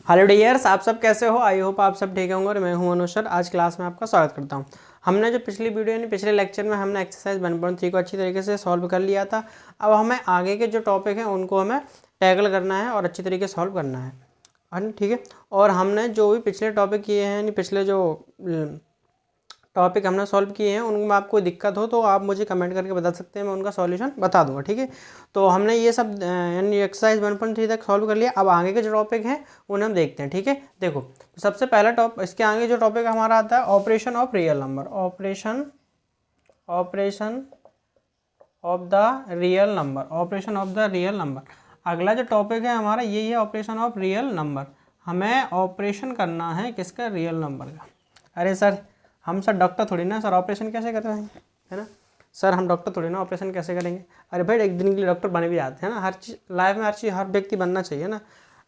Hello dears, आप सब कैसे हो। आई होप आप सब ठीक होंगे और मैं हूं अनुशर। आज क्लास में आपका स्वागत करता हूं। हमने जो पिछली वीडियो यानी पिछले लेक्चर में हमने एक्सरसाइज 1.3 को अच्छी तरीके से सॉल्व कर लिया था। अब हमें आगे के जो टॉपिक हैं उनको हमें टैकल करना है और अच्छी तरीके से सॉल्व करना है ठीक है। और हमने जो भी पिछले टॉपिक किए हैं यानी पिछले जो टॉपिक हमने सॉल्व किए हैं उनमें आपको दिक्कत हो तो आप मुझे कमेंट करके बता सकते हैं, मैं उनका सॉल्यूशन बता दूंगा। ठीक है, तो हमने ये सब यानी एक्सरसाइज 1.3 तक सॉल्व कर लिया। अब आगे के जो टॉपिक हैं उन्हें हम देखते हैं। ठीक है, देखो सबसे पहला इसके आगे जो टॉपिक हमारा आता है operation of real number. Operation of the real number. Operation of the real number अगला जो टॉपिक है हमारा यही है, ऑपरेशन ऑफ रियल नंबर। हमें ऑपरेशन करना है किसका? रियल नंबर का। अरे सर, हम सर डॉक्टर थोड़ी ना, सर ऑपरेशन कैसे कर रहे हैं, है ना सर, हम डॉक्टर थोड़ी ना, ऑपरेशन कैसे करेंगे। अरे भाई, एक दिन के लिए डॉक्टर बने भी जाते हैं ना। हर चीज़ लाइफ में, हर चीज़ हर व्यक्ति बनना चाहिए ना।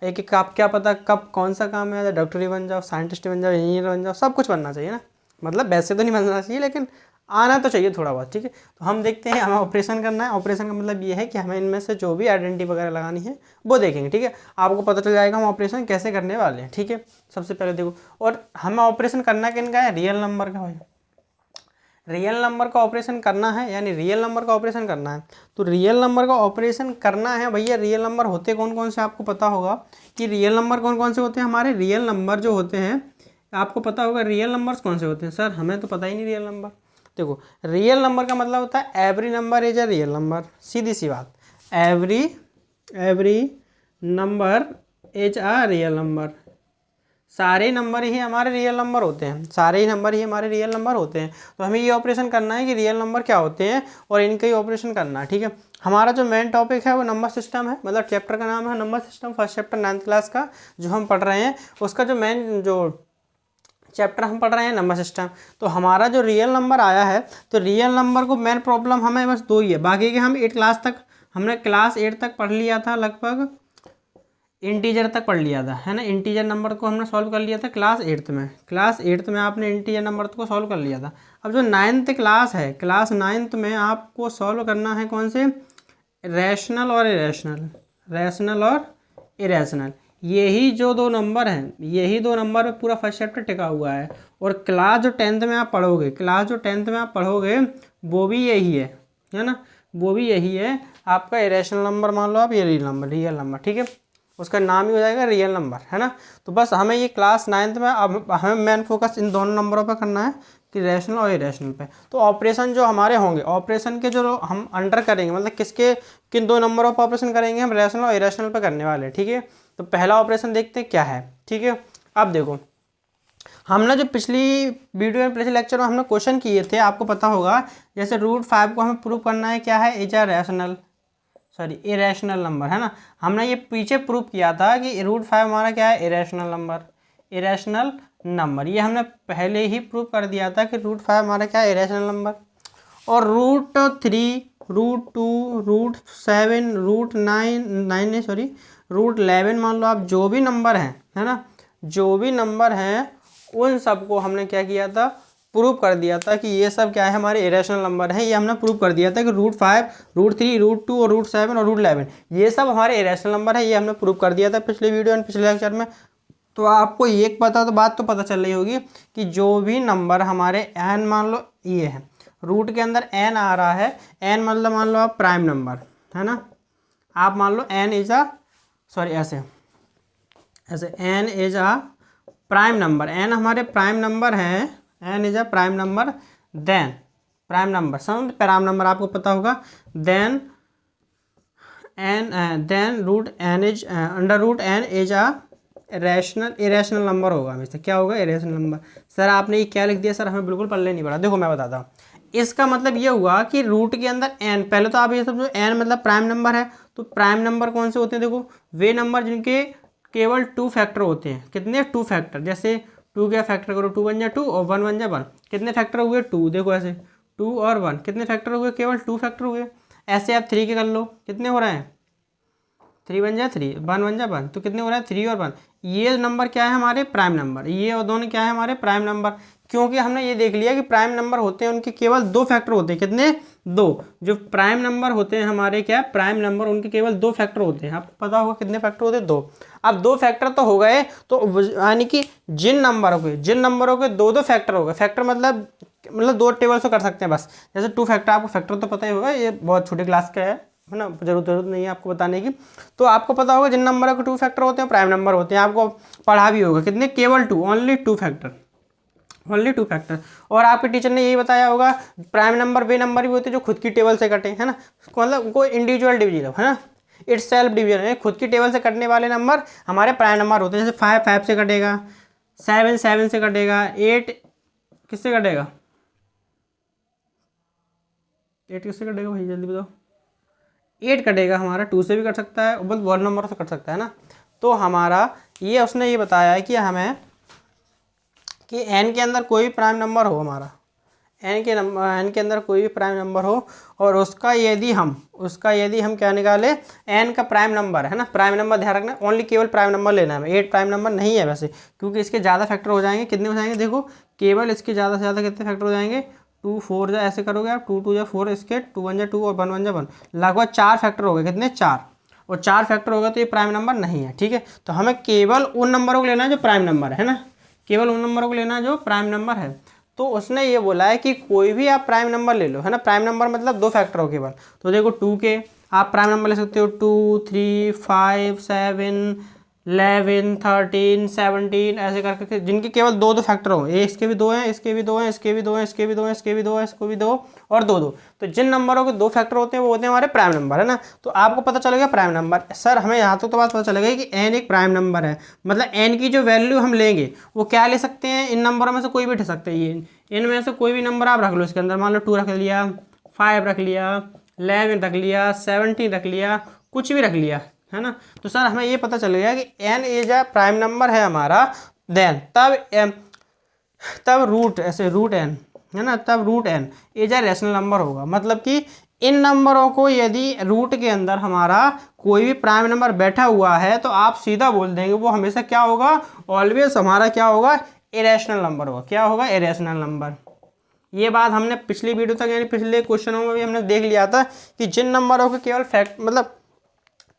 एक एक आप क्या पता कब कौन सा काम है, डॉक्टर ही बन जाओ, साइंटिस्ट बन जाओ, इंजीनियर बन जाओ, सब कुछ बनना चाहिए ना। मतलब वैसे तो नहीं बनना चाहिए लेकिन आना तो चाहिए थोड़ा बहुत। ठीक है, तो हम देखते हैं, हमें ऑपरेशन करना है। ऑपरेशन का मतलब ये है कि हमें इनमें से जो भी आइडेंटिटी वगैरह लगानी है वो देखेंगे। ठीक है, आपको पता चल जाएगा हम ऑपरेशन कैसे करने वाले हैं। ठीक है, सबसे पहले देखो, और हमें ऑपरेशन करना किन का है? रियल नंबर का। भाई रियल नंबर का ऑपरेशन करना है, यानी रियल नंबर का ऑपरेशन करना है। तो रियल नंबर का ऑपरेशन करना है भैया। रियल नंबर होते कौन कौन से आपको पता होगा कि रियल नंबर कौन कौन से होते हैं। हमारे रियल नंबर जो होते हैं आपको पता होगा रियल नंबर्स कौन से होते हैं। सर हमें तो पता ही नहीं रियल नंबर। देखो, रियल नंबर का मतलब होता है every number is a real number. सीधी सी बात, every number is a real number. सारे नंबर ही हमारे रियल नंबर होते हैं, सारे ही नंबर ही हमारे रियल नंबर होते हैं। तो हमें ये ऑपरेशन करना है कि रियल नंबर क्या होते हैं और इनका ही ऑपरेशन करना है। ठीक है, हमारा जो मेन टॉपिक है वो नंबर सिस्टम है। मतलब चैप्टर का नाम है number system. First chapter 9th class का जो हम पढ़ रहे हैं उसका जो मेन जो चैप्टर हम पढ़ रहे हैं नंबर सिस्टम। तो हमारा जो रियल नंबर आया है, तो रियल नंबर को मेन प्रॉब्लम हमें बस दो ही है। बाकी के हम 8 क्लास तक, हमने क्लास 8 तक पढ़ लिया था, लगभग इंटीजर तक पढ़ लिया था, है ना। इंटीजर नंबर को हमने सॉल्व कर लिया था क्लास 8th में। क्लास 8th में आपने इंटीजर नंबर को सॉल्व कर लिया था। अब जो 9th क्लास है, क्लास 9th में आपको सॉल्व करना है कौन से? रैशनल और इरेशनल। रैशनल और इरेशनल, यही जो दो नंबर हैं, यही दो नंबर पे पूरा फर्स्ट चैप्टर टिका हुआ है। और क्लास जो 10th में आप पढ़ोगे, क्लास जो 10th में आप पढ़ोगे वो भी यही है ना, वो भी यही है आपका इरेशनल नंबर। मान लो आप ये रियल नंबर। ठीक है, उसका नाम ही हो जाएगा रियल नंबर, है ना। तो बस हमें ये क्लास 9th में अब हमें मेन फोकस इन दोनों नंबरों पर करना है कि रैशनल और इरेशनल पे। तो ऑपरेशन जो हमारे होंगे, ऑपरेशन के जो हम अंडर करेंगे, मतलब किसके किन दो नंबरों पर ऑपरेशन करेंगे, हम रैशनल और इरेशनल पे करने वाले हैं। ठीक है, तो पहला ऑपरेशन देखते हैं क्या है। ठीक है, अब देखो, हमने जो पिछली वीडियो में, पिछले लेक्चर में हमने क्वेश्चन किए थे, आपको पता होगा, जैसे √5 को हमें प्रूव करना है क्या है, is a rational, sorry irrational number, है ना। हमने ये पीछे प्रूव किया था कि √5 हमारा क्या है, इरेशनल नंबर। इरेशनल नंबर ये हमने पहले ही प्रूव कर दिया था कि √5 हमारा क्या है, इरेशनल नंबर। और √3, √2, √7, √11 मान लो आप, जो भी नंबर हैं, है ना, जो भी नंबर हैं उन सबको हमने क्या किया था, प्रूव कर दिया था कि ये सब क्या है, हमारे इरेशनल नंबर है। ये हमने प्रूव कर दिया था कि √5, √3, √2 और √7 और √11 ये सब हमारे इरेशनल नंबर है। ये हमने प्रूव कर दिया था पिछले वीडियो और पिछले लेक्चर में। तो आपको एक बात तो पता चल रही होगी कि जो भी नंबर हमारे n, मान लो ये है, रूट के अंदर n आ रहा है, n मतलब मान लो आप प्राइम नंबर, है ना। आप मान लो n इज अ, सॉरी ऐसे n is a prime number, n हमारे प्राइम नंबर हैं, n is a prime number, then prime number, समझ, प्राइम नंबर आपको पता होगा, then √n is √n is a irrational number होगा हमेशा। क्या होगा? Irrational number. सर आपने ये क्या लिख दिया? सर हमें बिल्कुल पढ़ने नहीं पड़ा। देखो मैं बताता हूँ, इसका मतलब ये हुआ कि रूट के अंदर n, पहले तो आप ये समझो n मतलब प्राइम नंबर है। तो प्राइम नंबर कौन से होते हैं? देखो, वे नंबर जिनके केवल 2 फैक्टर होते हैं। कितने? 2 फैक्टर। जैसे 2 क्या फैक्टर करो, 2 बन जाए 2 और 1 बन जाए 1। कितने फैक्टर हुए? 2। देखो ऐसे 2 और 1 कितने फैक्टर हुए? केवल 2 फैक्टर हुए। ऐसे आप 3 के कर लो, कितने हो रहे हैं? 3 बन जाए 3, 1 बन जाए 1, तो कितने हो रहा है? 3 और 1। ये नंबर क्या है? हमारे प्राइम नंबर। ये और दोनों क्या है? हमारे प्राइम नंबर। क्योंकि हमने ये देख लिया कि प्राइम नंबर होते हैं उनके केवल 2 फैक्टर होते हैं। कितने? 2। जो प्राइम नंबर होते हैं हमारे, क्या प्राइम नंबर, उनके केवल 2 फैक्टर होते हैं। आपको पता होगा कितने फैक्टर होते हैं? 2। अब 2 फैक्टर तो हो गए, तो यानी कि जिन नंबरों के 2 फैक्टर हो गए। फैक्टर मतलब 2 टेबल से कर सकते हैं बस। जैसे 2 फैक्टर, आपको फैक्टर तो पता ही होगा, ये बहुत छोटी क्लास का है ना, जरूरत नहीं है आपको बताने की। तो आपको पता होगा जिन नंबरों के 2 फैक्टर होते हैं प्राइम नंबर होते हैं। आपको पढ़ा भी होगा कितने? केवल 2, ओनली 2 फैक्टर, ओनली 2 फैक्टर। और आपके टीचर ने यही बताया होगा प्राइम नंबर वे नंबर भी होते हैं जो खुद की टेबल से कटे, है ना, मतलब कोई इंडिविजुअल डिवीजन है ना, इट्स सेल्फ डिवीजन है, खुद की टेबल से कटने वाले नंबर हमारे प्राइम नंबर होते हैं। जैसे 5 5 से कटेगा, 7 7 से कटेगा, 8 किससे कटेगा? 8 किससे कटेगा भाई, जल्दी बताओ। 8 कटेगा हमारा, 2 से भी कट सकता है, बस 1 नंबर से कट सकता है ना। तो हमारा ये उसने ये बताया है कि हमें कि n के अंदर कोई भी प्राइम नंबर हो, हमारा n के अंदर कोई भी प्राइम नंबर हो, और उसका यदि हम क्या निकाले, n का प्राइम नंबर है ना, प्राइम नंबर ध्यान रखना, ओनली केवल प्राइम नंबर लेना है। 8 प्राइम नंबर नहीं है वैसे, क्योंकि इसके ज़्यादा फैक्टर हो जाएंगे। कितने हो जाएंगे देखो, केवल इसके ज़्यादा से ज़्यादा कितने फैक्टर हो जाएंगे? 2 4 जा ऐसे करोगे आप, 2 2 जा 4, इसके 2 1 जा 2 और 1 1 जा 1, लगभग 4 फैक्टर हो गए। कितने? 4। और 4 फैक्टर होगा तो ये प्राइम नंबर नहीं है, ठीक है। तो हमें केवल उन नंबरों को लेना है जो प्राइम नंबर है ना, केवल उन नंबरों को लेना है जो प्राइम नंबर है। तो उसने ये बोला है कि कोई भी आप प्राइम नंबर ले लो, है ना, प्राइम नंबर मतलब 2 फैक्टर हो केवल। तो देखो 2 के आप प्राइम नंबर ले सकते हो 2 3 5 7 11 13 17 ऐसे करके, जिनके केवल 2 फैक्टर हो। ये इसके भी 2 हैं, इसके भी 2 हैं, इसके भी 2 हैं, इसके भी 2 हैं, इसके भी 2 हैं, इसको भी 2 और 2 2। तो जिन नंबरों के 2 फैक्टर होते हैं वो होते हैं हमारे प्राइम नंबर, है ना। तो आपको पता चलेगा प्राइम नंबर, सर हमें यहाँ तो बात पता चलेगा कि n एक प्राइम नंबर है, मतलब n की जो वैल्यू हम लेंगे वो क्या ले सकते हैं, इन नंबरों में से कोई भी उठा सकते हैं। ये इनमें से कोई भी नंबर आप रख लो इसके अंदर, मान लो 2 रख लिया, 5 रख लिया, 11 रख लिया, 17 रख लिया, कुछ भी रख लिया, है ना। तो सर हमें ये पता चल गया कि n as a prime number है हमारा, देन तब रूट ऐसे रूट n, है ना, तब root n as a rational number होगा। मतलब कि इन नंबरों को यदि रूट के अंदर हमारा कोई भी प्राइम नंबर बैठा हुआ है तो आप सीधा बोल देंगे वो हमेशा क्या होगा, ऑलवेज हमारा क्या होगा, इरेशनल नंबर होगा। क्या होगा? Irrational number. ये बात हमने पिछली वीडियो तक यानी पिछले क्वेश्चनों में भी हमने देख लिया था कि जिन नंबरों के केवल फैक्ट मतलब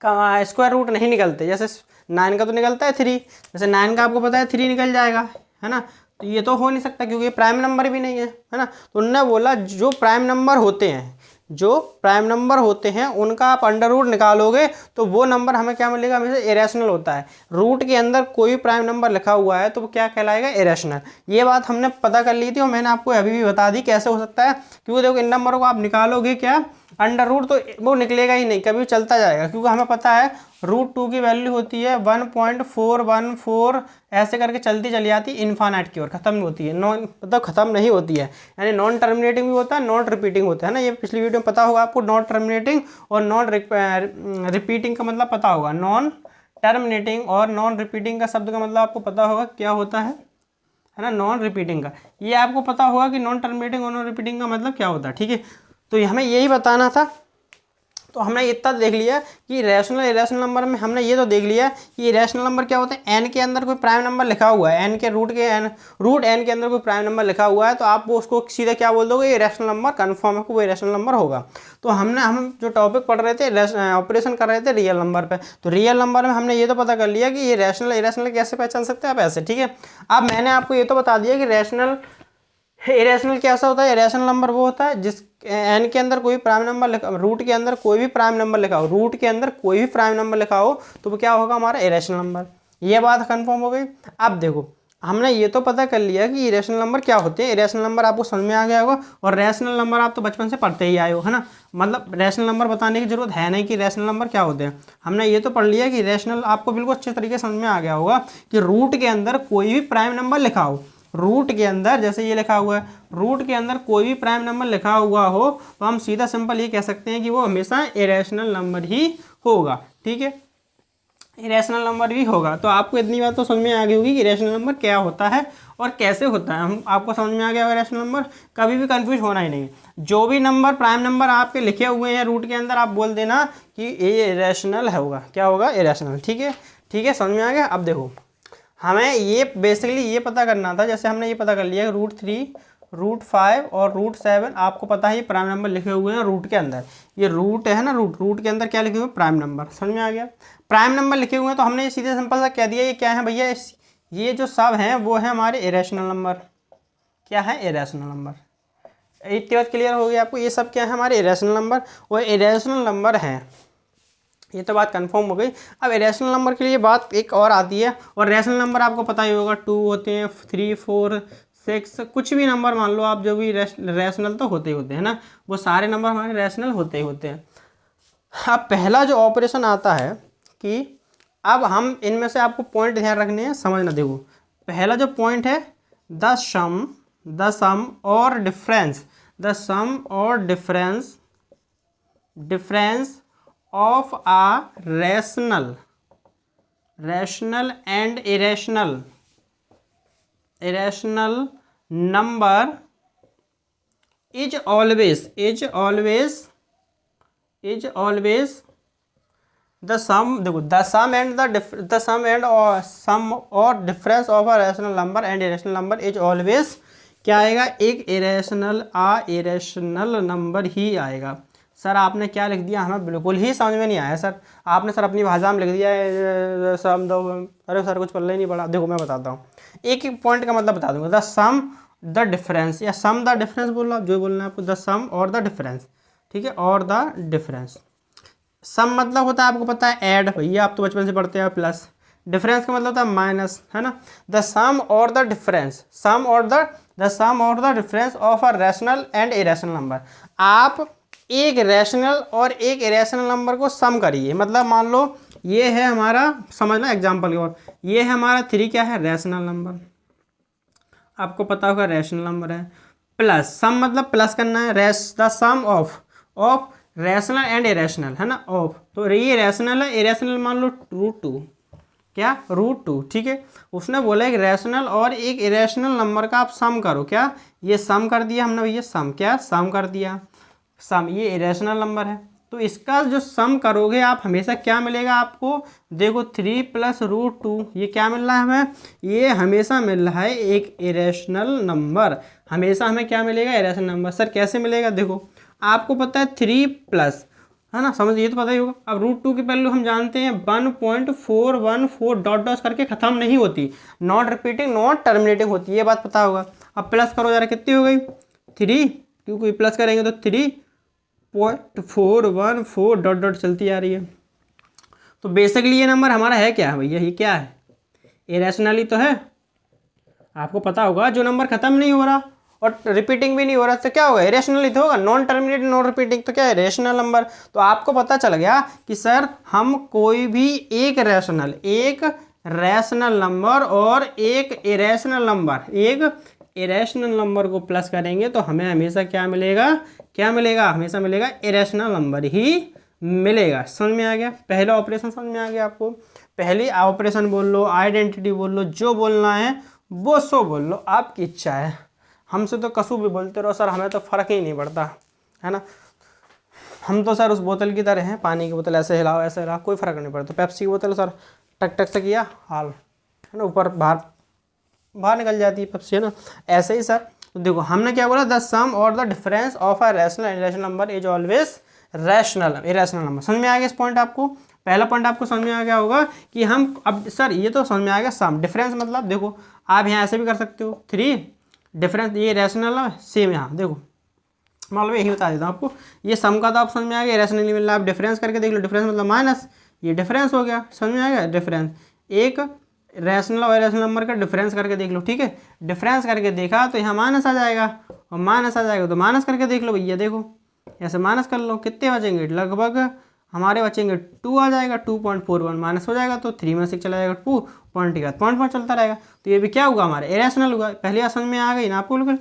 स्क्वायर रूट नहीं निकलते, जैसे 9 का तो निकलता है 3, जैसे 9 का आपको पता है 3 निकल जाएगा, है ना। तो ये तो हो नहीं सकता क्योंकि ये प्राइम नंबर भी नहीं है ना। तो उन्होंने बोला जो प्राइम नंबर होते हैं उनका आप अंडर रूट निकालोगे तो वो नंबर हमें क्या मिलेगा, हमेशा इरेशनल होता है। रूट के अंदर कोई प्राइम नंबर लिखा हुआ है तो वो क्या कहलाएगा, इरेशनल। ये बात हमने पता कर ली थी और मैंने आपको अभी भी बता दी कैसे हो सकता है, क्योंकि देखो इन नंबरों को आप निकालोगे क्या, अंडर रूट, तो वो निकलेगा ही नहीं, कभी चलता जाएगा, क्योंकि हमें पता है √2 की वैल्यू होती है 1.414, ऐसे करके चलती चली जाती है इन्फानाइट की ओर, खत्म नहीं होती है, मतलब खत्म नहीं होती है, यानी नॉन टर्मिनेटिंग भी होता है, नॉन रिपीटिंग होता है ना। ये पिछली वीडियो में पता होगा आपको, नॉन टर्मिनेटिंग और नॉन रिपीटिंग का मतलब पता होगा। नॉन टर्मिनेटिंग और नॉन रिपीटिंग का शब्द का मतलब आपको पता होगा क्या होता है ना, नॉन रिपीटिंग का। ये आपको पता होगा कि नॉन टर्मिनेटिंग और नॉन रिपीटिंग का मतलब क्या होता है, ठीक है। तो हमें यही बताना था। तो हमने इतना देख लिया कि रैशनल इरेशनल नंबर में हमने ये तो देख लिया कि रैशनल नंबर क्या होते हैं, n के अंदर कोई प्राइम नंबर लिखा हुआ है, n के रूट n के अंदर कोई प्राइम नंबर लिखा हुआ है तो आप वो उसको सीधा क्या बोल दोगे, ये रैशनल नंबर, कन्फर्म है कि वो रैशनल नंबर होगा। तो हम जो टॉपिक पढ़ रहे थे, ऑपरेशन कर रहे थे रियल नंबर पे, तो रियल नंबर में हमने ये तो पता कर लिया कि ये रैशनल इरेशनल कैसे पहचान सकते हैं आप, ऐसे, ठीक है। अब मैंने आपको ये तो बता दिया कि रैशनल इरेशनल कैसा होता है। इरेशनल नंबर वो होता है जिस n के अंदर कोई प्राइम नंबर लिखा, रूट के अंदर कोई भी प्राइम नंबर लिखा हो, रूट के अंदर कोई भी प्राइम नंबर लिखा हो तो वो क्या होगा, हमारा इरेशनल नंबर। ये बात कंफर्म हो गई। अब देखो हमने ये तो पता कर लिया कि इरेशनल नंबर क्या होते हैं, इरेशनल नंबर आपको समझ में आ गया होगा, और रैशनल नंबर आप तो बचपन से पढ़ते ही आए हो, है ना। मतलब रैशनल नंबर बताने की जरूरत है नहीं कि रैशनल नंबर क्या होते हैं, हमने ये तो पढ़ लिया कि रैशनल आपको बिल्कुल अच्छे तरीके से समझ में आ गया होगा कि रूट के अंदर कोई भी प्राइम नंबर लिखा हो, रूट के अंदर जैसे ये लिखा हुआ है, रूट के अंदर कोई भी प्राइम नंबर लिखा हुआ हो तो हम सीधा सिंपल ये कह सकते हैं कि वो हमेशा इरेशनल नंबर ही होगा, ठीक है, इरेशनल नंबर भी होगा। तो आपको इतनी बात तो समझ में आ गई होगी कि इरेशनल नंबर क्या होता है और कैसे होता है। हम आपको समझ में आ गया होगा इरेशनल नंबर, कभी भी कंफ्यूज होना ही नहीं। जो भी नंबर प्राइम नंबर आपके लिखे हुए हैं रूट के अंदर, आप बोल देना कि ये इरेशनल होगा, क्या होगा, इरेशनल, ठीक है, ठीक है, समझ में आ गया। अब देखो हमें ये बेसिकली ये पता करना था, जैसे हमने ये पता कर लिया √3, √5 और √7 आपको पता है ये प्राइम नंबर लिखे हुए हैं रूट के अंदर। ये रूट है ना, रूट के अंदर क्या लिखे हुए हैं, प्राइम नंबर। समझ में आ गया? प्राइम नंबर लिखे हुए हैं तो हमने सीधे सिंपल सा कह दिया ये क्या है भैया, ये जो सब हैं वो है हमारे इरेशनल नंबर। क्या है? Irrational number. इतनी बात क्लियर हो गई आपको? ये सब क्या है? हमारे इरेशनल नंबर, वो इरेशनल नंबर हैं। ये तो बात कंफर्म हो गई। अब इरेशनल नंबर के लिए बात एक और आती है, और रैशनल नंबर आपको पता ही होगा 2 होते हैं, 3, 4, 6, कुछ भी नंबर मान लो आप, जो भी रैशनल तो होते ही होते हैं ना, वो सारे नंबर हमारे रैशनल होते ही होते हैं। अब पहला जो ऑपरेशन आता है कि अब हम इनमें से आपको पॉइंट ध्यान रखने हैं, समझना। देखो पहला जो पॉइंट है द सम और डिफरेंस, द सम और difference of a rational and irrational number is always the sum. देखो द सम और difference of a rational number and irrational number is always क्या आएगा? एक इरेशनल नंबर ही आएगा। Sir आपने क्या लिख दिया, हमें बिल्कुल ही समझ में नहीं आया सर। आपने सर अपनी भाषा में लिख दिया है सम दो। अरे सर कुछ पल्ले ही नहीं पड़ा। देखो मैं बताता हूँ, एक एक पॉइंट का मतलब बता दूंगा। द सम द डिफरेंस, या सम द डिफरेंस बोलना, जो बोलना है आपको, द सम और द डिफरेंस। ठीक है, और द डिफरेंस। सम मतलब होता है आपको पता है ऐड, भैया आप तो बचपन से पढ़ते हैं, प्लस। डिफरेंस का मतलब होता है माइनस, है ना। द सम और द डिफरेंस, द सम और the difference of a rational and irrational number. आप एक रैशनल और एक इरेशनल नंबर को सम करिए। मतलब मान लो ये है हमारा, समझना एग्जाम्पल की ओर, ये है हमारा 3, क्या है? Rational number. आपको पता होगा रैशनल नंबर है। प्लस सम मतलब प्लस करना है, the sum of rational and irrational, है ना, ऑफ। तो ये रैशनल है, इरेशनल मान लो √2, क्या? √2। ठीक है, उसने बोला एक रैशनल और एक इरेशनल नंबर का आप सम करो। क्या? ये सम कर दिया हमने भैया, सम, क्या? सम कर दिया। सम, ये इरेशनल नंबर है, तो इसका जो सम करोगे आप, हमेशा क्या मिलेगा आपको? देखो 3 + √2, ये क्या मिल रहा है हमें? ये हमेशा मिल रहा है एक इरेशनल नंबर। हमेशा हमें क्या मिलेगा? Irrational number. सर कैसे मिलेगा? देखो आपको पता है 3 प्लस, है ना, समझ, ये तो पता ही होगा। अब √2 की वैल्यू हम जानते हैं 1.414, डॉट डॉट करके खत्म नहीं होती, नॉट रिपीटिंग नॉट टर्मिनेटिंग होती है, ये बात पता होगा। अब प्लस करो जरा, कितनी हो गई? 3, क्योंकि प्लस करेंगे तो 3.414 डॉट डॉट चलती आ रही है। तो बेसिकली ये नंबर हमारा है क्या भैया? ये क्या है? इरेशनली तो है। आपको पता होगा जो नंबर खत्म नहीं हो रहा और रिपीटिंग भी नहीं हो रहा तो क्या होगा? इरेशनली तो होगा। नॉन टर्मिनेटिंग नॉन रिपीटिंग तो क्या है? Rational number. तो आपको पता चल गया कि सर हम कोई भी एक रैशनल नंबर और एक इरेशनल नंबर को प्लस करेंगे तो हमें हमेशा क्या मिलेगा? हमेशा मिलेगा इरेशनल नंबर ही मिलेगा। समझ में आ गया? पहला ऑपरेशन समझ में आ गया आपको? पहली ऑपरेशन बोल लो, आइडेंटिटी बोल लो, जो बोलना है वो सो बोल लो, आपकी इच्छा है। हमसे तो कसू भी बोलते रहो सर, हमें तो फ़र्क ही नहीं पड़ता, है ना। हम तो सर उस बोतल की तरह हैं, पानी की बोतल ऐसे हिलाओ ऐसे हिलाओ, कोई फ़र्क नहीं पड़ता। पेप्सी की बोतल सर टक टक से किया हाल, है ना, ऊपर बाहर निकल जाती है पेप्सी, है ना। ऐसे ही सर, तो देखो हमने क्या बोला? द सम और the difference of a rational and irrational number is always irrational number. समझ में आ गया इस पॉइंट आपको? पहला पॉइंट आपको समझ में आ गया होगा कि हम, अब सर ये तो समझ में आ गया सम। डिफरेंस मतलब देखो आप यहाँ ऐसे भी कर सकते हो, 3 डिफरेंस, ये रैशनल है सेम। यहाँ देखो मान लो यही बता देता हूँ आपको, ये सम का तो आप समझ में आ गया, रैशनली मिल रहा है। आप डिफरेंस करके देख लो, डिफरेंस मतलब माइनस, ये डिफरेंस हो गया। समझ में आ गया? डिफरेंस, एक रैशनल और इरेशनल नंबर का डिफरेंस करके देख लो। ठीक है, डिफरेंस करके देखा तो यहाँ माइनस आ जाएगा, और माइनस आ जाएगा तो माइनस करके देख लो भैया। देखो ऐसे माइनस कर लो, कितने बचेंगे? लगभग हमारे बचेंगे 2 आ जाएगा, 2.41 माइनस हो जाएगा तो 3 में 6 चला जाएगा, 2 पॉइंट के बाद पॉइंट चलता रहेगा। तो ये भी क्या हुआ? हमारे इरेशनल हुआ। पहले समझ में आ गई ना आपको? बिल्कुल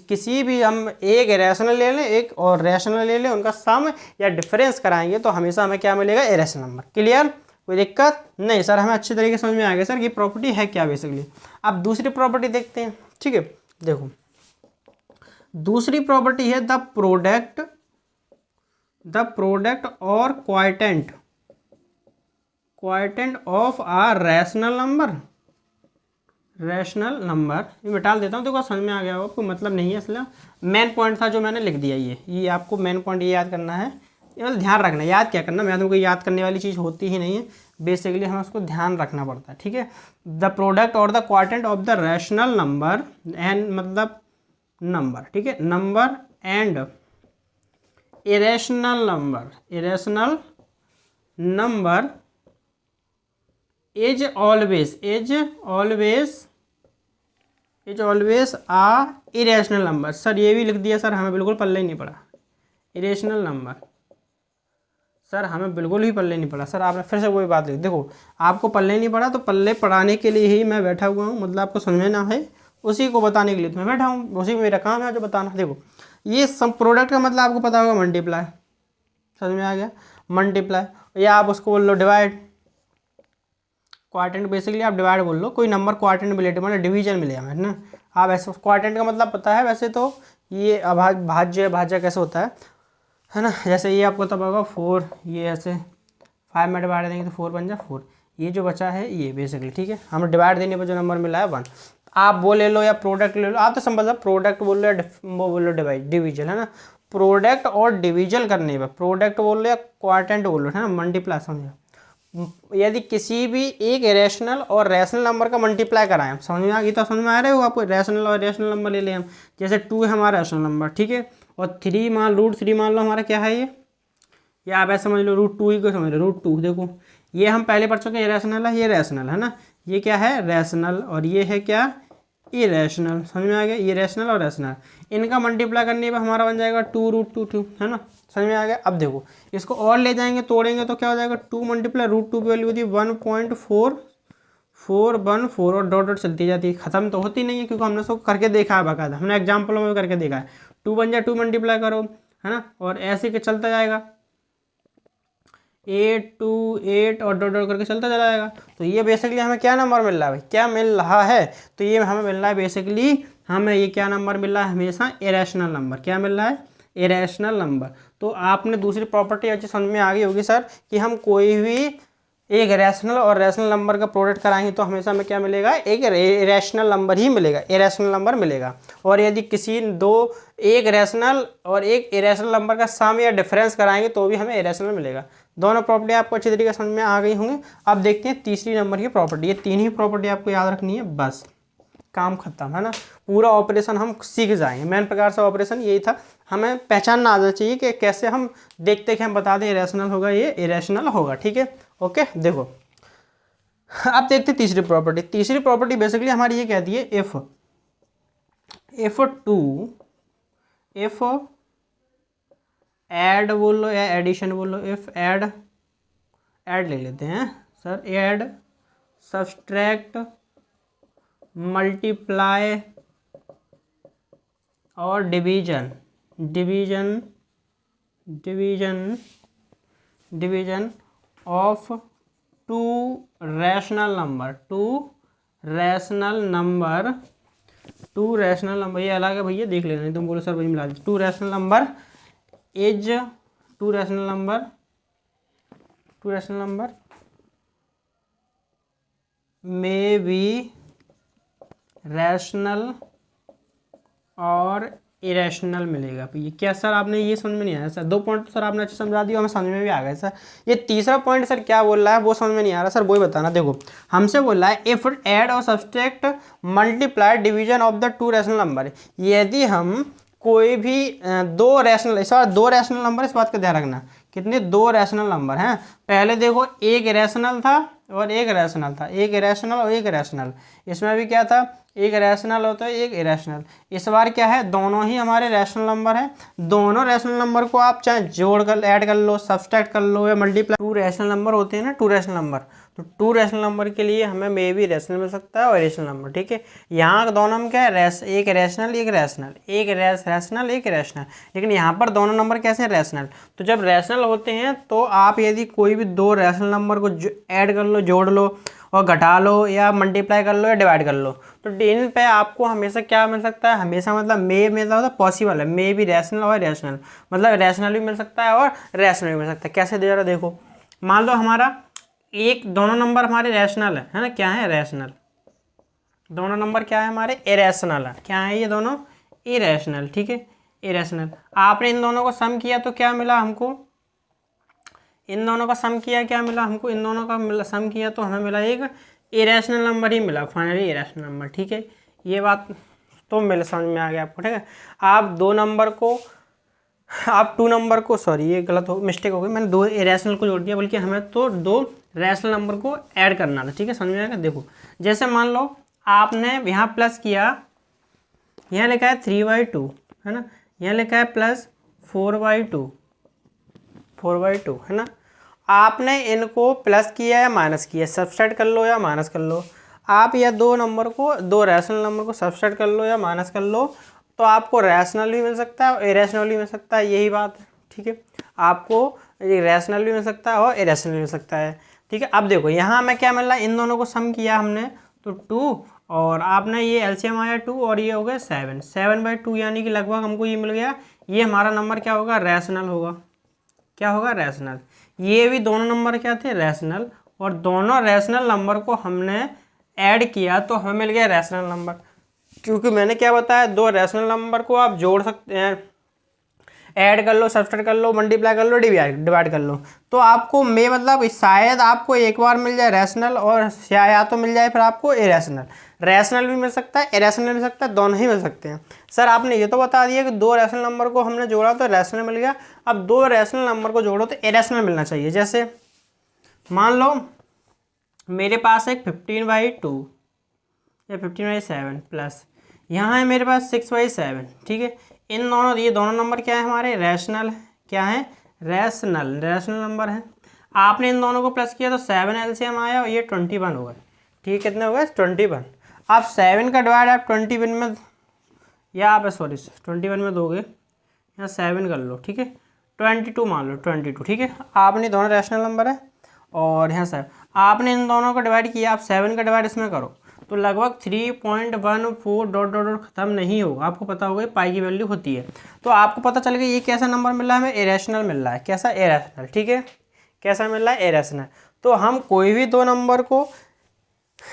किसी भी हम एक इरेशनल ले लें, एक और रैशनल ले लें, उनका सम या डिफरेंस कराएंगे तो हमेशा हमें क्या मिलेगा? Irrational number. क्लियर? कोई दिक्कत नहीं? सर हमें अच्छे तरीके से समझ में आ गया सर ये प्रॉपर्टी है क्या बेसिकली। अब दूसरी प्रॉपर्टी देखते हैं। ठीक है, देखो दूसरी प्रॉपर्टी है द प्रोडक्ट और quotient of a rational number rational number, ये मैं डाल देता हूँ, देखो समझ में आ गया होगा, आपको मतलब नहीं है इसलिए मेन पॉइंट था जो मैंने लिख दिया। ये आपको मेन पॉइंट ये याद करना है, ये मतलब ध्यान रखना है। याद क्या करना, मैं तुमको याद करने वाली चीज़ होती ही नहीं है, बेसिकली हमें उसको ध्यान रखना पड़ता है, ठीक है। द प्रोडक्ट और the quotient of the rational number and मतलब नंबर, ठीक है, number and irrational number is always a irrational number. Sir ये भी लिख दिया सर, हमें बिल्कुल पल्ले नहीं पड़ा। इरेशनल नंबर सर हमें बिल्कुल ही पल्ले नहीं पड़ा। सर आपने फिर से वही बात लिख, देखो आपको पल्ले नहीं पड़ा तो पल्ले पढ़ाने के लिए ही मैं बैठा हुआ हूँ, मतलब आपको समझ में ना है उसी को बताने के लिए तो मैं बैठा हूँ, उसी में मेरा काम है जो बताना। देखो ये सब प्रोडक्ट का मतलब आपको पता होगा मल्टीप्लाई, समझ में आ गया, मल्टीप्लाई, या आप उसको बोल लो डिवाइड। क्वार्टेंट बेसिकली आप डिवाइड बोल लो, कोई नंबर क्वार्टेंट मिलेगा मतलब डिवीजन मिलेगा है ना। आप ऐसे क्वार्टेंट का मतलब पता है वैसे तो, ये भाज्य भाज्य कैसे होता है ना। जैसे ये आपको तब होगा 4, ये ऐसे 5 में डिवाइड देंगे तो 4 बन जाए 4, ये जो बचा है ये बेसिकली, ठीक है। हमें डिवाइड देने पर जो नंबर मिला है 1, आप वो ले लो या प्रोडक्ट ले लो, आप तो सिंपल सा प्रोडक्ट बोल लो या वो बोल लो डिवीजन, है ना। प्रोडक्ट और डिवीजन करने पर प्रोडक्ट बोल लो या क्वार्टेंट बोल लो, है ना, मल्टीप्लाई समझो। यदि किसी भी एक रैशनल और रैशनल नंबर का मल्टीप्लाई कराएं, समझ में आ गई तो समझ में आ रहे हो आपको, रैशनल और रैशनल नंबर ले लें हम, जैसे 2 है हमारा रैशनल नंबर, ठीक है, और 3 √3 मान लो हमारा क्या है ये आप ऐसे समझ लो √2 ही को समझ लो, √2 देखो ये हम पहले पढ़ चुके हैं, ये रैशनल है, ये रैशनल है ना, ये क्या है रैशनल और ये है क्या इरेशनल, समझ में आ गया। ये रैशनल और रैशनल इनका मल्टीप्लाई करने पर हमारा बन जाएगा 2√2 है ना, समझ में आ गया। अब देखो इसको और ले जाएंगे तोड़ेंगे तो क्या हो जाएगा, 2 × √2 की वैल्यू होती है 1.4414 और डॉट डॉट चलती जाती है, खत्म तो होती नहीं है क्योंकि हमने उसको करके देखा है बाकायदा, हमने एग्जाम्पलों में करके देखा है। 2 बन जाए 2 मल्टीप्लाई करो, है ना, और ऐसे के चलता जाएगा 8 2 8 और डॉट डॉट करके चलता चला जाएगा। तो ये बेसिकली हमें क्या नंबर मिल रहा है भाई, क्या मिल रहा है, तो ये हमें मिल रहा है बेसिकली, हमें ये क्या नंबर मिल रहा है हमेशा इरेशनल नंबर, क्या मिल रहा है इरेशनल नंबर। तो आपने दूसरी प्रॉपर्टी अच्छी समझ में आ गई होगी सर कि हम कोई भी एक रैशनल और रैशनल नंबर का प्रोडक्ट कराएंगे तो हमेशा हमें क्या मिलेगा, एक इरेशनल नंबर ही मिलेगा, इरेशनल नंबर मिलेगा। और यदि किसी एक रैशनल और एक इरेशनल नंबर का सम या डिफरेंस कराएंगे तो भी हमें इरेशनल मिलेगा। दोनों प्रॉपर्टी आपको अच्छी तरीके से समझ में आ गई होंगी। अब देखते हैं तीसरी नंबर की प्रॉपर्टी, ये 3 ही प्रॉपर्टी आपको याद रखनी है, बस काम खत्म, है ना। पूरा ऑपरेशन हम सीख जाएंगे, मेन प्रकार से ऑपरेशन यही था, हमें पहचानना आना चाहिए कि कैसे हम देखते कि हम बता दें इरेशनल होगा ये इरेशनल होगा, ठीक है। ओके देखो अब देखते हैं तीसरी प्रॉपर्टी। तीसरी प्रॉपर्टी बेसिकली हमारी ये कहती है इफ ऐड बोल लो या एडिशन बोल लो, इफ ऐड ले लेते हैं सर, ऐड सब्सट्रैक्ट मल्टीप्लाई और division of to rational number, ये अलग है भैया देख लेना, तुम बोलो सर वही मिला दीजिए। To rational number may be rational और इरेशनल मिलेगा। तो ये क्या सर आपने ये समझ में नहीं आया सर, 2 पॉइंट तो सर आपने अच्छे समझा दिया, हमें समझ में भी आ गया सर। ये तीसरा पॉइंट सर क्या बोल रहा है वो समझ में नहीं आ रहा सर, वही बताना। देखो हमसे बोल रहा है इफ ऐड और subtract multiply division of the 2 rational number, यदि हम कोई भी 2 रैशनल नंबर, इस बात का ध्यान रखना कितने 2 रैशनल नंबर हैं। पहले देखो एक रैशनल था और एक रैशनल था, एक रैशनल और एक रैशनल, इसमें भी क्या था एक रैशनल होता है एक इरेशनल। इस बार क्या है दोनों ही हमारे रैशनल नंबर हैं, दोनों रैशनल नंबर को आप चाहे जोड़ कर ऐड कर लो, सब्सट्रैक्ट कर लो या मल्टीप्लाई। 2 रैशनल नंबर होते हैं ना, 2 रैशनल नंबर, तो 2 रैशनल नंबर के लिए हमें मे भी रैशनल मिल सकता है और इरेशनल नंबर, ठीक है। यहाँ दोनों में क्या है एक रैशनल एक रैशनल, एक रैशनल एक रैशनल, लेकिन यहाँ पर दोनों नंबर कैसे हैं रैशनल। तो जब रैशनल होते हैं तो आप यदि कोई भी 2 रैशनल नंबर को ऐड कर लो, जोड़ लो और घटा लो या मल्टीप्लाई कर लो या डिवाइड कर लो, तो इन पे आपको हमेशा क्या मिल सकता है, हमेशा मतलब मे मिलता होता पॉसिबल है, मे भी रैशनल और रैशनल, मतलब रैशनल भी मिल सकता है और रैशनल भी मिल सकता है। कैसे दे रहा देखो, मान लो हमारा दोनों नंबर हमारे रैशनल है ना, क्या है रैशनल, दोनों नंबर क्या है हमारे, इरेशनल है। क्या है ये दोनों, इरेशनल, ठीक है, इरेशनल। आपने इन दोनों को सम किया तो क्या मिला हमको, इन दोनों का सम किया क्या मिला हमको, इन दोनों का सम किया तो हमें मिला एक इरेशनल नंबर ही मिला, फाइनली इरेशनल नंबर, ठीक है। ये बात तो मेरे समझ में आ गया आपको, ठीक है। आप दो नंबर को, आप टू नंबर को, सॉरी ये गलत हो, मिस्टेक हो गई, मैंने दो इरेशनल को जोड़ दिया, बल्कि हमें तो दो रैशनल नंबर को ऐड करना था, ठीक है, समझ में आएगा। देखो जैसे मान लो आपने यहाँ प्लस किया, यहाँ लिखा है 3/2 है ना, यहाँ लिखा है प्लस 4/2 है ना। आपने इनको प्लस किया या माइनस किया, सब्सट्रैक्ट कर लो या माइनस कर लो। आप या दो नंबर को, दो रैशनल नंबर को सब्सट्रैक्ट कर लो या माइनस कर लो, तो आपको रैशनल भी मिल सकता है और इरेशनल भी मिल सकता है, यही बात है, ठीक है। आपको रैशनल भी मिल सकता है और इरेशनल भी मिल सकता है, ठीक है। अब देखो यहाँ हमें क्या मिल रहा है, इन दोनों को सम किया हमने तो 2, और आपने ये एलसीएम आया 2 और ये हो गया 7/2, यानी कि लगभग हमको ये मिल गया। ये हमारा नंबर क्या होगा, रैशनल होगा। क्या होगा, रैशनल। ये भी दोनों नंबर क्या थे, रैशनल, और दोनों रैशनल नंबर को हमने ऐड किया तो हमें मिल गया रैशनल नंबर। क्योंकि मैंने क्या बताया, दो रैशनल नंबर को आप जोड़ सकते हैं, ऐड कर लो, सब्सट्रैक्ट कर लो, मल्टीप्लाई कर लो, डिवाइड कर लो, तो आपको मैं मतलब शायद आपको एक बार मिल जाए रैशनल, और या तो मिल जाए फिर आपको इरेशनल। रैशनल भी मिल सकता है, इरेशनल मिल सकता है, दोनों ही मिल सकते हैं। सर आपने ये तो बता दिया कि दो रैशनल नंबर को हमने जोड़ा तो रैशनल मिल गया, अब दो रैशनल नंबर को जोड़ो तो इरेशनल मिलना चाहिए। जैसे मान लो मेरे पास एक 15/2 या 15/7 प्लस यहाँ है मेरे पास 6/7, ठीक है। इन दोनों, ये दोनों नंबर क्या है हमारे, रैशनल है। क्या है, रैशनल नंबर है। आपने इन दोनों को प्लस किया तो 7 एलसीएम आया और ये 21 हो गए, ठीक है। कितने हो गए, 21। आप 7 का डिवाइड आप 21 में, या आप सॉरी 21 में दोगे, यहाँ 7 कर लो, ठीक है, 22 मान लो, 22, ठीक है। आपने दोनों रैशनल नंबर है और यहाँ 7, आपने इन दोनों को डिवाइड किया, आप 7 का डिवाइड इसमें करो तो लगभग 3.14 डॉट डॉट डॉट खत्म नहीं होगा। आपको पता होगा पाई की वैल्यू होती है, तो आपको पता चल गया ये कैसा नंबर मिल रहा है हमें, इरेशनल मिल रहा है। कैसा, इरेशनल, ठीक है। कैसा मिल रहा है, इरेशनल। तो हम कोई भी दो नंबर को,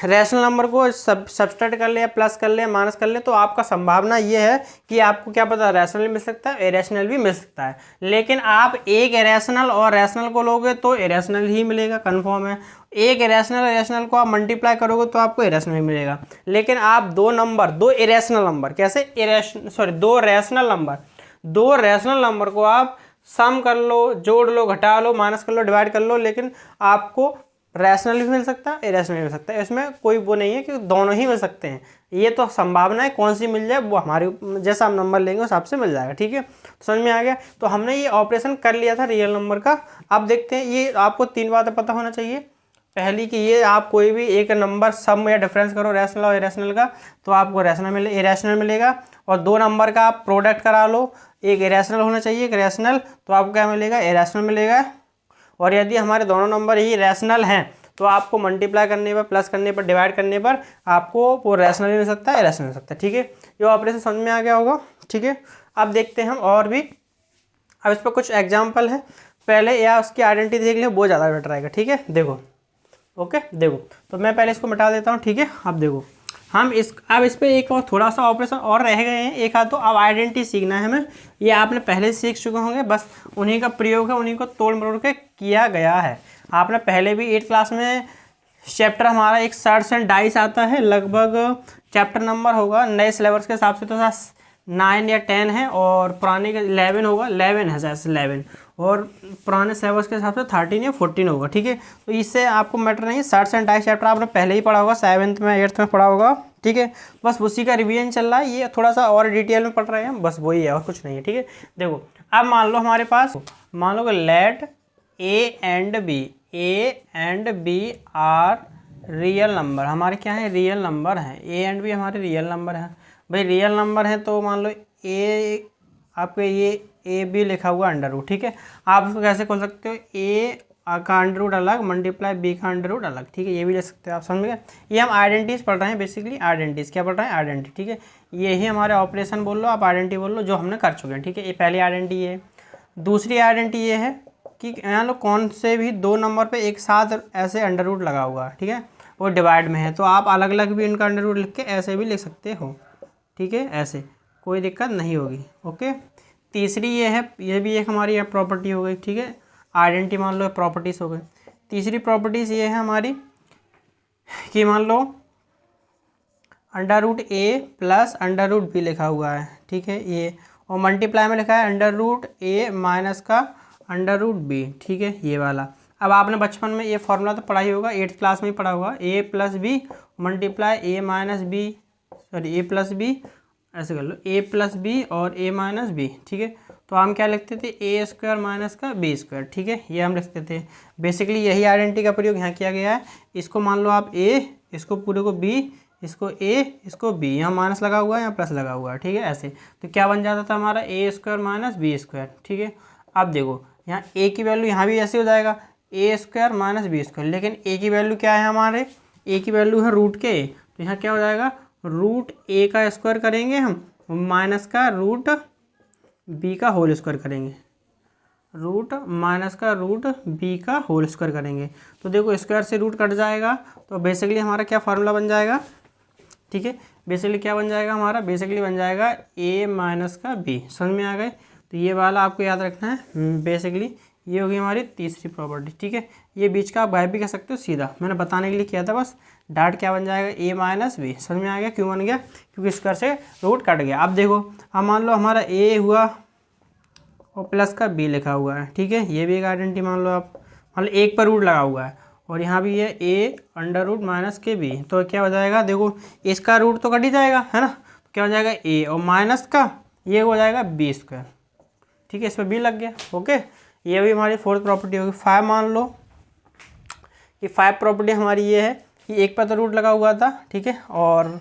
रैशनल नंबर को सब्सट्रैक्ट कर ले या प्लस कर ले या माइनस कर ले, तो आपका संभावना ये है कि आपको क्या पता, रैशनल मिल सकता है, इरेशनल भी मिल सकता है। लेकिन आप एक इरेशनल और रैशनल को लोगे तो इरेशनल ही मिलेगा, कंफर्म है। एक इरेशनल को आप मल्टीप्लाई करोगे तो आपको इरेशनल ही मिलेगा। लेकिन आप दो नंबर, दो इरेशनल नंबर, कैसे, दो रैशनल नंबर को आप सम कर लो, जोड़ लो, घटा लो, माइनस कर लो, डिवाइड कर लो, लेकिन आपको रैशनल भी मिल सकता है, इरेशनल भी मिल सकता है। इसमें कोई वो नहीं है कि दोनों ही मिल सकते हैं, ये तो संभावना है, कौन सी मिल जाए वो हमारे जैसा हम नंबर लेंगे उस हिसाब से मिल जाएगा, ठीक है। तो समझ में आ गया। तो हमने ये ऑपरेशन कर लिया था रियल नंबर का। अब देखते हैं, ये आपको 3 बातें पता होना चाहिए। पहली कि ये आप कोई भी एक नंबर सम या डिफरेंस करो रैशनल और इरेशनल का, तो आपको इरेशनल मिलेगा। और दो नंबर का आप प्रोडक्ट करा लो, एक इरेशनल होना चाहिए, एक रैशनल, तो आपको क्या मिलेगा, इरेशनल मिलेगा। और यदि हमारे दोनों नंबर ही रैशनल हैं तो आपको मल्टीप्लाई करने पर, प्लस करने पर, डिवाइड करने पर आपको वो रैशनल मिल सकता है, इरेशनल मिल सकता है, ठीक है। ये ऑपरेशन समझ में आ गया होगा, ठीक है। अब देखते हैं हम और भी, अब इस पर कुछ एग्जाम्पल है, पहले या उसकी आइडेंटिटी देख ले, वो ज़्यादा बेटर रहेगा, ठीक है। देखो, ओके, देखो तो मैं पहले इसको मिटा देता हूँ, ठीक है। अब देखो हम अब इस पर एक और थोड़ा सा ऑपरेशन और रह गए हैं, एक आध। तो अब आइडेंटिटी सीखना है हमें, ये आपने पहले सीख चुके होंगे, बस उन्हीं का प्रयोग है, उन्हीं को तोड़ मरोड़ के किया गया है। आपने पहले भी 8th क्लास में चैप्टर हमारा एक सर्ट्स एंड डाइस आता है, लगभग चैप्टर नंबर होगा नए सिलेबस के हिसाब से तो 9 या 10 है, और पुराने के 11 होगा, 11 है शायद 11, और पुराने सिलेबस के हिसाब से 13 या 14 होगा, ठीक है। तो इससे आपको मैटर नहीं है, सर्ट्स एंड डाइस चैप्टर आपने पहले ही पढ़ा होगा, 7th में 8th में पढ़ा होगा, ठीक है। बस उसी का रिवीजन चल रहा है, ये थोड़ा सा और डिटेल में पढ़ रहे हैं, बस वही है और कुछ नहीं है, ठीक है। देखो अब मान लो हमारे पास, मान लो कि let A and B are real number, हमारे क्या है, रियल नंबर है, ए एंड बी हमारे रियल नंबर है। भाई रियल नंबर है तो मान लो ए, आपके ये ए बी लिखा हुआ अंडर रूट, ठीक है। आप उसको कैसे खोल सकते हो, ए का अंडर रूट अलग मल्टीप्लाई बी का अंडर रूट अलग, ठीक है, ये भी ले सकते हो आप, समझ गए। ये हम आइडेंटिटीज पढ़ रहे हैं, बेसिकली आइडेंटिटीज क्या पढ़ रहे हैं, आइडेंटिटी, ठीक है। यही हमारे ऑपरेशन बोल लो, आप आइडेंटिटी बोल लो, जो हमने कर चुके हैं, ठीक है। ये पहली आइडेंटिटी है। दूसरी आइडेंटिटी ये है कि यहाँ लो कौन से भी दो नंबर पे एक साथ ऐसे अंडर रूट लगा हुआ है, ठीक है, वो डिवाइड में है, तो आप अलग अलग भी इनका अंडर रूट लिख के ऐसे भी लिख सकते हो, ठीक है, ऐसे कोई दिक्कत नहीं होगी। ओके, तीसरी ये है, ये भी एक हमारी प्रॉपर्टी हो गई, ठीक है, आइडेंटिटी मान लो प्रॉपर्टीज़ हो गई। तीसरी प्रॉपर्टीज़ ये है हमारी कि मान लो अंडर रूट ए प्लस अंडर रूट बी लिखा हुआ है, ठीक है, ये, और मल्टीप्लाई में लिखा है अंडर रूट ए माइनस का अंडर रूट बी, ठीक है, ये वाला। अब आपने बचपन में ये फॉर्मूला तो पढ़ा ही होगा, 8th क्लास में ही पढ़ा होगा, ए प्लस बी मल्टीप्लाई ए माइनस बी, सॉरी ए प्लस बी, ऐसे कर लो, ए प्लस बी और ए माइनस बी, ठीक है। तो हम क्या लिखते थे, ए स्क्वायर माइनस का बी स्क्वायर, ठीक है, ये हम लिखते थे। बेसिकली यही आइडेंटिटी का प्रयोग यहाँ किया गया है। इसको मान लो आप ए, इसको पूरे को बी, इसको ए, इसको बी, यहाँ माइनस लगा हुआ है, यहाँ प्लस लगा हुआ है, ठीक है, ऐसे। तो क्या बन जाता था हमारा, ए स्क्वायर माइनस बी स्क्वायर, ठीक है। अब देखो यहाँ ए की वैल्यू यहाँ भी ऐसे हो जाएगा, ए स्क्वायर माइनस बी स्क्वायर, लेकिन ए की वैल्यू क्या है हमारे, ए की वैल्यू है रूट के, तो यहाँ क्या हो जाएगा, रूट ए का स्क्वायर करेंगे हम, माइनस का रूट बी का होल स्क्वायर करेंगे, रूट माइनस का रूट बी का होल स्क्वायर करेंगे। तो देखो स्क्वायर से रूट कट जाएगा, तो बेसिकली हमारा क्या फार्मूला बन जाएगा, ठीक है, बेसिकली क्या बन जाएगा हमारा, बेसिकली बन जाएगा ए माइनस का बी। समझ में आ गए, तो ये वाला आपको याद रखना है। बेसिकली ये होगी हमारी तीसरी प्रॉपर्टी, ठीक है। ये बीच का आप गायब भी कर सकते हो, सीधा मैंने बताने के लिए किया था बस। डाट क्या बन जाएगा, ए माइनस बी। समझ में आ गया क्यों बन गया, क्योंकि स्क्वायर से रूट कट गया। अब देखो, अब मान लो हमारा ए हुआ और प्लस का बी लिखा हुआ है, ठीक है, ये भी एक आइडेंटिटी मान लो आप, मान लो एक पर रूट लगा हुआ है और यहाँ भी है ए अंडर रूट माइनस के बी, तो क्या हो जाएगा, देखो इसका रूट तो कट ही जाएगा, है ना, तो क्या हो जाएगा ए और माइनस का ये हो जाएगा बी स्क्वायर, ठीक है, इस पर बी लग गया। ओके, ये भी हमारी फोर्थ प्रॉपर्टी होगी। 5 मान लो कि 5 प्रॉपर्टी हमारी ये है कि एक पर तो रूट लगा हुआ था, ठीक है, और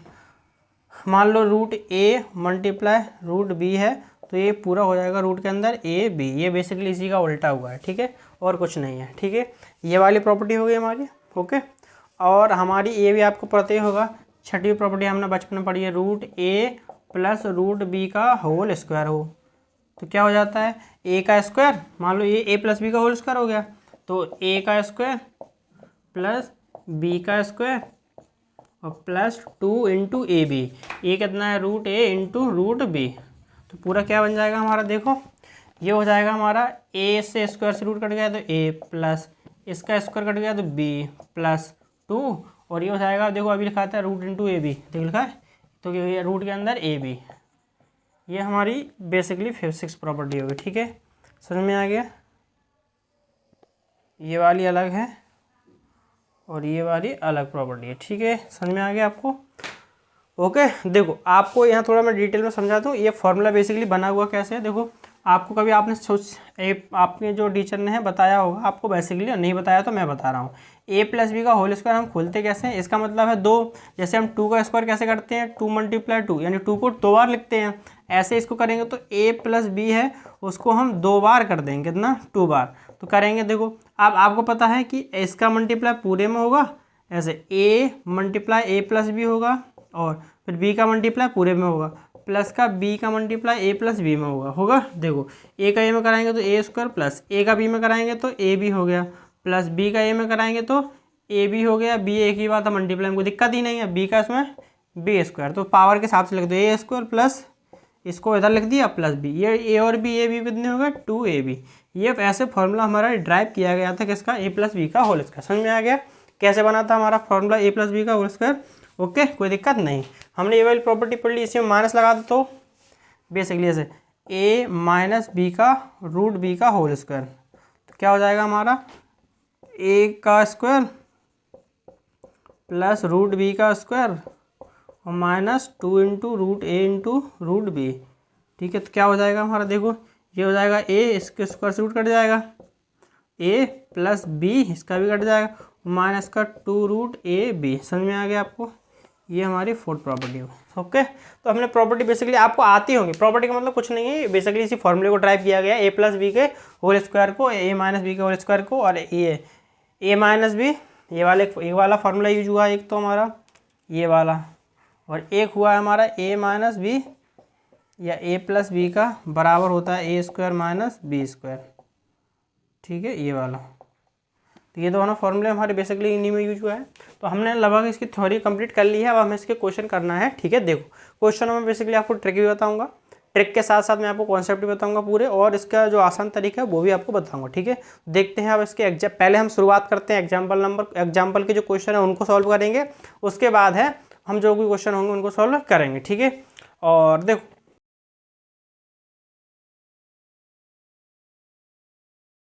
मान लो root A multiply root B है, तो ये पूरा हो जाएगा रूट के अंदर ए बी, ये बेसिकली इसी का उल्टा हुआ है, ठीक है, और कुछ नहीं है, ठीक है। ये वाली प्रॉपर्टी हो गई हमारी। ओके, और हमारी ये भी आपको पता ही होगा, छठी प्रॉपर्टी हमने बचपन में पढ़ी है, रूट ए प्लस रूट बी का होल स्क्वायर हो, तो क्या हो जाता है, ए का स्क्वायर, मान लो ये ए प्लस बी का होल स्क्वायर हो गया, तो ए का स्क्वायर प्लस बी का स्क्वायर और प्लस 2 इंटू ए बी, ये कितना है, रूट ए इंटू रूट बी, तो पूरा क्या बन जाएगा हमारा, देखो ये हो जाएगा हमारा, ए से स्क्वायर से रूट कट गया तो ए प्लस इसका स्क्वायर कट गया तो बी प्लस 2, और ये हो जाएगा, देखो अभी लिखा था रूट इंटू ए बी, देख लिखा है, तो ये रूट के अंदर ए बी। ये हमारी बेसिकली 5th प्रॉपर्टी होगी, ठीक है, समझ में आ गया। ये वाली अलग है और ये वाली अलग प्रॉपर्टी है, ठीक है, समझ में आ गया आपको। ओके, देखो आपको यहाँ थोड़ा मैं डिटेल में समझा दूँ, ये फॉर्मूला बेसिकली बना हुआ कैसे है। देखो आपको कभी आपने आपने जो टीचर ने है बताया होगा आपको, बेसिकली नहीं बताया तो मैं बता रहा हूँ। ए प्लस बी का होल स्क्वायर हम खोलते कैसे हैं, इसका मतलब है 2, जैसे हम 2 का स्क्वायर कैसे करते हैं, 2 मल्टीप्लाई 2, यानी 2 को 2 बार लिखते हैं, ऐसे इसको करेंगे तो ए प्लस बी है उसको हम 2 बार कर देंगे, कितना, 2 बार, तो करेंगे। देखो अब आपको पता है कि इसका मल्टीप्लाई पूरे में होगा, ऐसे A multiply A plus B होगा, और फिर बी का मल्टीप्लाई पूरे में होगा, प्लस का बी का मल्टीप्लाई ए प्लस बी में होगा। देखो ए का ए में कराएंगे तो ए स्क्वायर, प्लस ए का बी में कराएंगे तो ए बी हो गया, प्लस बी का ए में कराएंगे तो ए बी हो गया, बी एक ही बात है, मल्टीप्लाई में कोई दिक्कत ही नहीं है, बी का इसमें बी स्क्वायर, तो पावर के हिसाब से लिख दो ए स्क्वायर प्लस इसको इधर लिख दिया प्लस बी, ये ए और बी, ए बी कितने हो गए, 2ab। ये ऐसे फॉर्मूला हमारा ड्राइव किया गया था किसका, ए प्लस बी का होल स्क्वायर। समझ में आ गया कैसे बना था हमारा फॉर्मूला ए प्लस बी का होल स्क्वायर। ओके, कोई दिक्कत नहीं। हमने ये वाली प्रॉपर्टी पढ़ ली, इसी में माइनस लगा दो तो बेसिकली ऐसे ए माइनस बी का रूट बी का होल स्क्वायर, तो क्या हो जाएगा हमारा, ए का स्क्वायर प्लस रूट बी का स्क्वायर और माइनस 2 इंटू रूट ए इंटू रूट बी, ठीक है। तो क्या हो जाएगा हमारा, देखो ये हो जाएगा ए, इसके स्क्वायर से रूट कट जाएगा, ए प्लस बी इसका भी कट जाएगा, माइनस का 2 रूट ए बी। समझ में आ गया आपको, ये हमारी 4th प्रॉपर्टी हो। ओके, तो हमने प्रॉपर्टी बेसिकली आपको आती होंगी, प्रॉपर्टी का मतलब कुछ नहीं है, बेसिकली इसी फॉर्मूले को ड्राइव किया गया, ए प्लस बी के होल स्क्वायर को ए माइनस बी के होल स्क्वायर को, और ए माइनस बी, ये वाला फार्मूला यूज हुआ एक तो हमारा ये वाला, और एक हुआ है हमारा ए माइनस बी या ए प्लस बी का बराबर होता है ए स्क्वायर माइनस बी स्क्वायर, ठीक है, ये वाला। तो ये दोनों फॉर्मूले हमारे बेसिकली इन्हीं में यूज हुआ है। तो हमने लगभग इसकी थ्योरी कंप्लीट कर ली है। अब हमें इसके क्वेश्चन करना है, ठीक है। देखो क्वेश्चनों में बेसिकली आपको ट्रिक भी बताऊंगा, ट्रिक के साथ साथ मैं आपको कॉन्सेप्ट भी बताऊंगा पूरे, और इसका जो आसान तरीका है वो भी आपको बताऊंगा, ठीक है। देखते हैं अब इसके पहले हम शुरुआत करते हैं एग्जाम्पल के जो क्वेश्चन है उनको सॉल्व करेंगे, उसके बाद है हम जो भी क्वेश्चन होंगे उनको सॉल्व करेंगे, ठीक है। और देखो